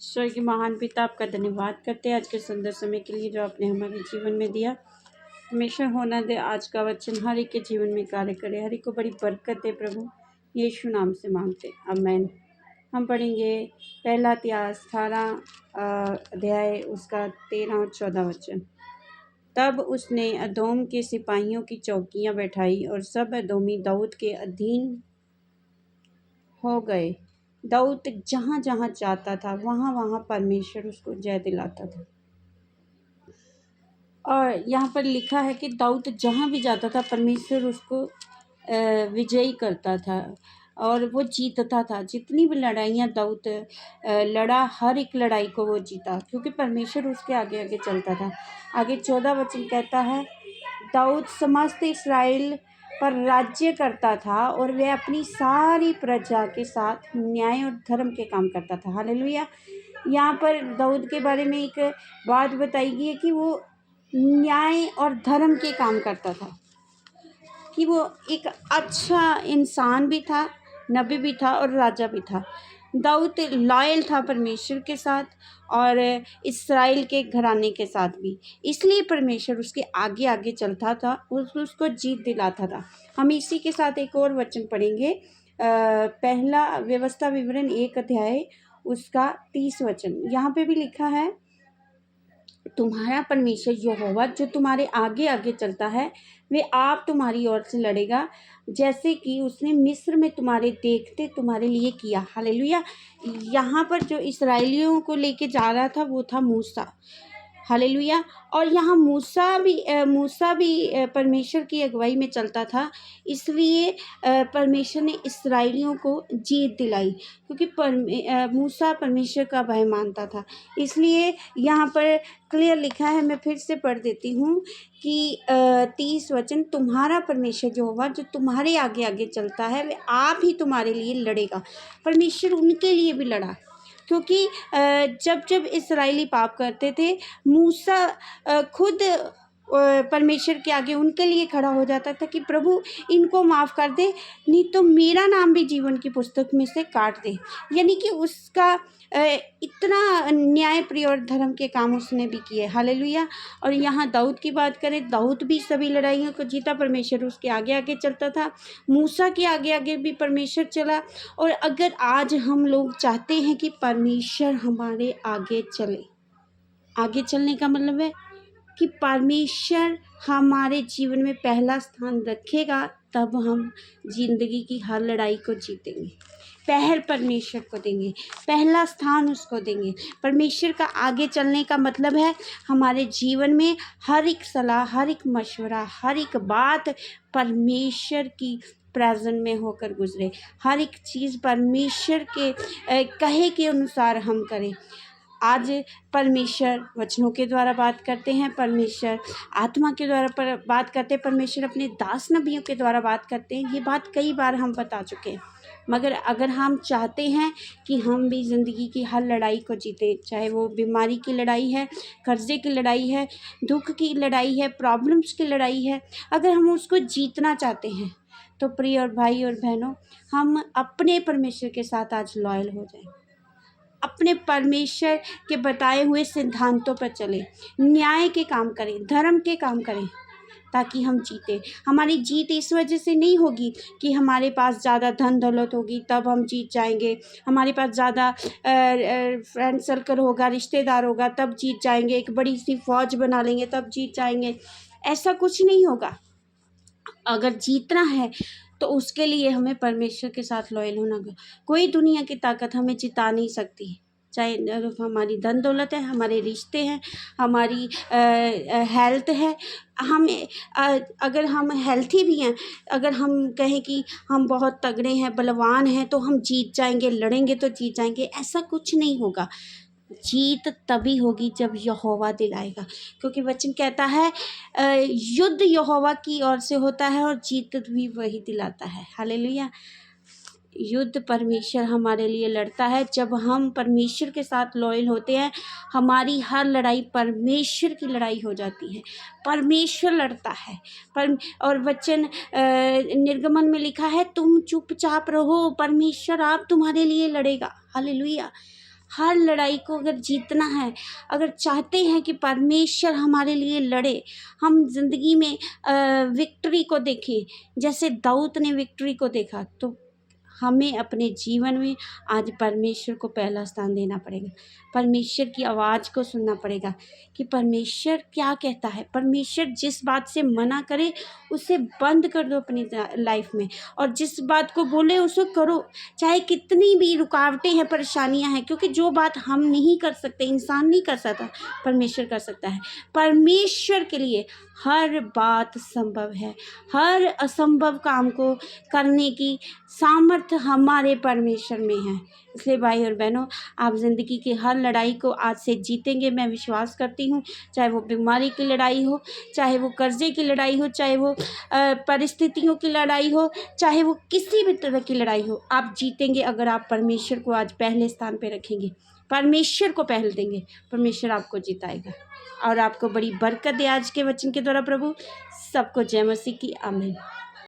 ईश्वर के महान पिता, आपका धन्यवाद करते हैं आज के सुंदर समय के लिए जो आपने हमारे जीवन में दिया। हमेशा होना दे आज का वचन हर एक के जीवन में कार्य करे, हर एक को बड़ी बरकत दे प्रभु, यीशु नाम से मांगते आमेन। हम पढ़ेंगे पहला इतिहास 18 अध्याय उसका 13 और 14 वचन। तब उसने अदोम के सिपाहियों की चौकियां बैठाई और सब अदोमी दाऊद के अधीन हो गए। दाऊद जहाँ जहाँ जाता था वहाँ वहाँ परमेश्वर उसको जय दिलाता था। और यहाँ पर लिखा है कि दाऊद जहाँ भी जाता था परमेश्वर उसको विजयी करता था और वो जीतता था। जितनी भी लड़ाइयाँ दाऊद लड़ा, हर एक लड़ाई को वो जीता, क्योंकि परमेश्वर उसके आगे आगे चलता था। आगे 14 वचन कहता है, दाऊद समस्त इस्राएल पर राज्य करता था और वह अपनी सारी प्रजा के साथ न्याय और धर्म के काम करता था। हालेलुया। यहाँ पर दाऊद के बारे में एक बात बताई गई है कि वो न्याय और धर्म के काम करता था, कि वो एक अच्छा इंसान भी था, नबी भी था और राजा भी था। दाऊद लॉयल था परमेश्वर के साथ और इस्राएल के घराने के साथ भी, इसलिए परमेश्वर उसके आगे आगे चलता था, उसको जीत दिलाता था। हम इसी के साथ एक और वचन पढ़ेंगे, पहला व्यवस्था विवरण 1 अध्याय उसका 30 वचन। यहाँ पे भी लिखा है, तुम्हारा परमेश्वर यहोवा जो तुम्हारे आगे आगे चलता है, वे आप तुम्हारी ओर से लड़ेगा, जैसे कि उसने मिस्र में तुम्हारे देखते तुम्हारे लिए किया। हालेलुया। यहाँ पर जो इस्राएलियों को लेके जा रहा था वो था मूसा। हालेलुया। और यहाँ मूसा भी परमेश्वर की अगुवाई में चलता था, इसलिए परमेश्वर ने इस्राएलियों को जीत दिलाई, क्योंकि मूसा परमेश्वर का भय मानता था। इसलिए यहाँ पर क्लियर लिखा है, मैं फिर से पढ़ देती हूँ कि 30 वचन, तुम्हारा परमेश्वर यहोवा जो तुम्हारे आगे आगे चलता है, वे आप ही तुम्हारे लिए लड़ेगा। परमेश्वर उनके लिए भी लड़ा, क्योंकि जब जब इस्राएली पाप करते थे, मूसा खुद परमेश्वर के आगे उनके लिए खड़ा हो जाता था कि प्रभु इनको माफ़ कर दे, नहीं तो मेरा नाम भी जीवन की पुस्तक में से काट दे। यानी कि उसका इतना न्याय प्रिय और धर्म के काम उसने भी किए। हालेलुया। और यहाँ दाऊद की बात करें, दाऊद भी सभी लड़ाइयों को जीता, परमेश्वर उसके आगे आगे चलता था, मूसा के आगे आगे भी परमेश्वर चला। और अगर आज हम लोग चाहते हैं कि परमेश्वर हमारे आगे चले, आगे चलने का मतलब है कि परमेश्वर हमारे जीवन में पहला स्थान रखेगा, तब हम जिंदगी की हर लड़ाई को जीतेंगे। पहल परमेश्वर को देंगे, पहला स्थान उसको देंगे। परमेश्वर का आगे चलने का मतलब है हमारे जीवन में हर एक सलाह, हर एक मशवरा, हर एक बात परमेश्वर की प्रेजेंट में होकर गुजरे, हर एक चीज़ परमेश्वर के कहे के अनुसार हम करें। आज परमेश्वर वचनों के द्वारा बात करते हैं, परमेश्वर आत्मा के द्वारा बात करते हैं, परमेश्वर अपने दास नबियों के द्वारा बात करते हैं। ये बात कई बार हम बता चुके हैं, मगर अगर हम चाहते हैं कि हम भी ज़िंदगी की हर लड़ाई को जीतें, चाहे वो बीमारी की लड़ाई है, कर्जे की लड़ाई है, दुख की लड़ाई है, प्रॉब्लम्स की लड़ाई है, अगर हम उसको जीतना चाहते हैं, तो प्रिय और भाई और बहनों, हम अपने परमेश्वर के साथ आज लॉयल हो जाएं, अपने परमेश्वर के बताए हुए सिद्धांतों पर चलें, न्याय के काम करें, धर्म के काम करें, ताकि हम जीतें। हमारी जीत इस वजह से नहीं होगी कि हमारे पास ज़्यादा धन दौलत होगी तब हम जीत जाएंगे, हमारे पास ज़्यादा फ्रेंड सर्कल होगा, रिश्तेदार होगा तब जीत जाएंगे, एक बड़ी सी फौज बना लेंगे तब जीत जाएंगे। ऐसा कुछ नहीं होगा। अगर जीतना है तो उसके लिए हमें परमेश्वर के साथ लॉयल होना होगा। कोई दुनिया की ताकत हमें जिता नहीं सकती, चाहे हमारी धन दौलत है, हमारे रिश्ते हैं, हमारी हेल्थ है। अगर हम हेल्थी भी हैं, अगर हम कहें कि हम बहुत तगड़े हैं, बलवान हैं, तो हम जीत जाएंगे, लड़ेंगे तो जीत जाएंगे, ऐसा कुछ नहीं होगा। जीत तभी होगी जब यहोवा दिलाएगा, क्योंकि वचन कहता है युद्ध यहोवा की ओर से होता है और जीत भी वही दिलाता है। हालेलुया। युद्ध परमेश्वर हमारे लिए लड़ता है। जब हम परमेश्वर के साथ लॉयल होते हैं, हमारी हर लड़ाई परमेश्वर की लड़ाई हो जाती है, परमेश्वर लड़ता है। और वचन निर्गमन में लिखा है, तुम चुपचाप रहो, परमेश्वर आप तुम्हारे लिए लड़ेगा। हालेलुया। हर लड़ाई को अगर जीतना है, अगर चाहते हैं कि परमेश्वर हमारे लिए लड़े, हम ज़िंदगी में विक्ट्री को देखें जैसे दाऊद ने विक्ट्री को देखा, तो हमें अपने जीवन में आज परमेश्वर को पहला स्थान देना पड़ेगा। परमेश्वर की आवाज़ को सुनना पड़ेगा कि परमेश्वर क्या कहता है। परमेश्वर जिस बात से मना करे उसे बंद कर दो अपनी लाइफ में, और जिस बात को बोले उसे करो, चाहे कितनी भी रुकावटें हैं, परेशानियां हैं, क्योंकि जो बात हम नहीं कर सकते, इंसान नहीं कर सकता, परमेश्वर कर सकता है। परमेश्वर के लिए हर बात संभव है। हर असंभव काम को करने की सामर्थ्य हमारे परमेश्वर में है। इसलिए भाई और बहनों, आप ज़िंदगी की हर लड़ाई को आज से जीतेंगे, मैं विश्वास करती हूँ। चाहे वो बीमारी की लड़ाई हो, चाहे वो कर्जे की लड़ाई हो, चाहे वो परिस्थितियों की लड़ाई हो, चाहे वो किसी भी तरह की लड़ाई हो, आप जीतेंगे अगर आप परमेश्वर को आज पहले स्थान पे रखेंगे, परमेश्वर को पहल देंगे। परमेश्वर आपको जिताएगा और आपको बड़ी बरकत दे आज के वचन के द्वारा। प्रभु सबको जय मसीह की आमीन।